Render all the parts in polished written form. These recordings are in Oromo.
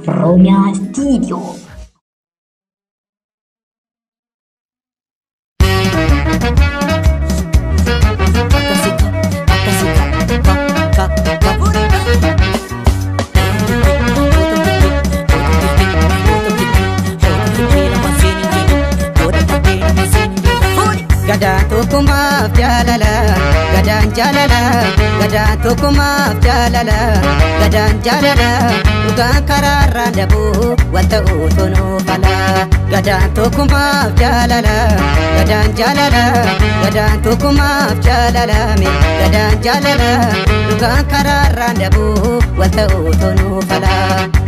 Afronia Studio. Gadaan tokkummaaf jaalala, gadaan jaalala, gadaan tokkummaaf jaalala, gadaan jaalala, dhugaan karaarraan dhabuu wal ta'uu tonuu fala. Gadaan tokkummaaf jaalala, gadaan jaalala, gadaan tokkummaaf jaalala, gadaan jaalala, dhugaan karaarraan dhabuu wal ta'uu tonuu fala.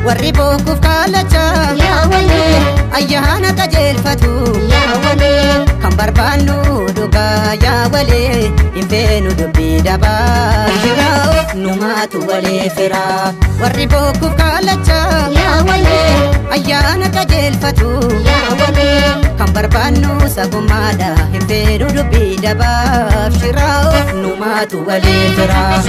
Warri bookuuf kaalacha Yaa walee, ayyaana qajeelfatu yaa walee, kan barbaannu dhugaa yaa walee hin feenu dubbii dabaa jiraa numaatu walee firaa. Warri bookuuf kaalacha yaa walee, ayyaana qajeelfatu yaa walee, kan barbaannu sagummaadha hin feenu dubbii dabaa jiraa numaatu walee firaa.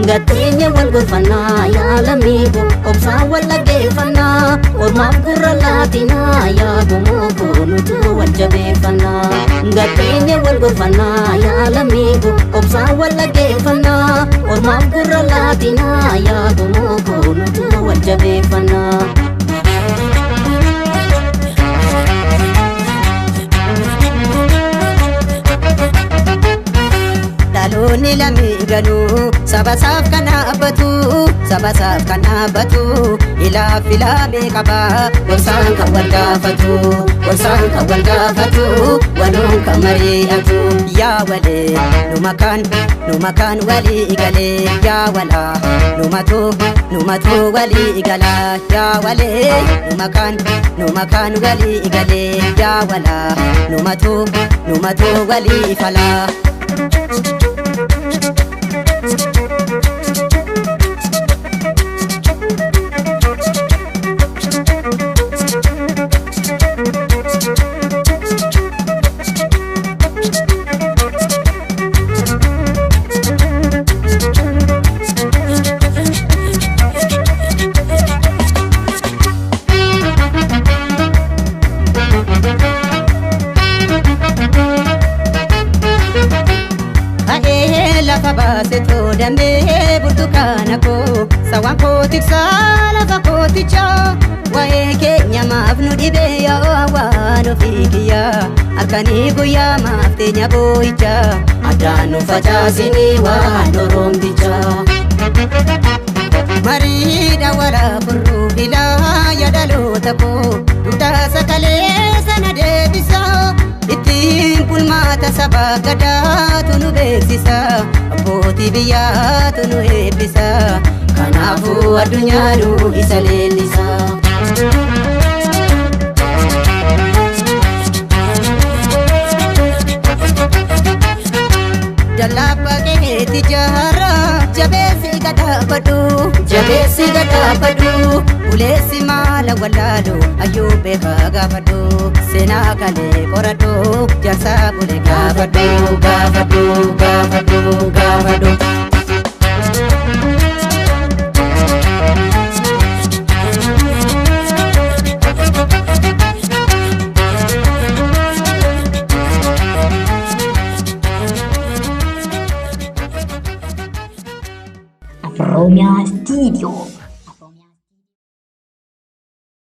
gateenya wal golfannaa yaa lammiigo obsaan wal dhaggeeffannaa ormaaf gurra laatinaa yaa gumuugo nutu wal jabeeffannaa. Gateenya wal golfannaa yaa lammiigo obsaan wal dhaggeeffannaa ormaaf gurra laatinaa yaa gumuugo nutu wal jabeeffannaa. Dhaloonni lammiiganuu sabasaaf kan dhaabbatu, sabasaaf kan dhaabbatu, ilaaf ilaamee qaba gorsaan kan wal gaafatu, gorsaan kan wal gaafatu, waluun kan mari'atu. Yaa walee numa kan walii galee, yaa walaa numatu walii gala. Yaa walee numa kan walii galee, yaa walaa numatu walii fala. Lafa baasetoo damee burtukaana koo sawaan koo tiksaa lafa kootichaa waa'ee keenya maaf nu dhibee yaa waan ofii kiyyaa halkanii guyyaa maaf teenya boo'ichaa addaan nu facaasinii waan oroomtichaa. Mariidha walaa furruu filaa yaadaloota koo duudhaa sakalee sana deebisaa ittiin bulmaata sabaa gadaatu nu beeksisa abbootii biyyaatu nu eebbisa kanaafuu addunyaanuu isa leellisa. Dallaa keetti jaara jabeessi gadhaabadhu, jabeessi gadhaabadhu, uleessi maala wallaalu ayyuu beekaa gaafadhu, seenaa kalee qoradhu jaarsaa bulee gaafadhu, gaafadhu, gaafadhu, gaafadhu. Afronia Studio.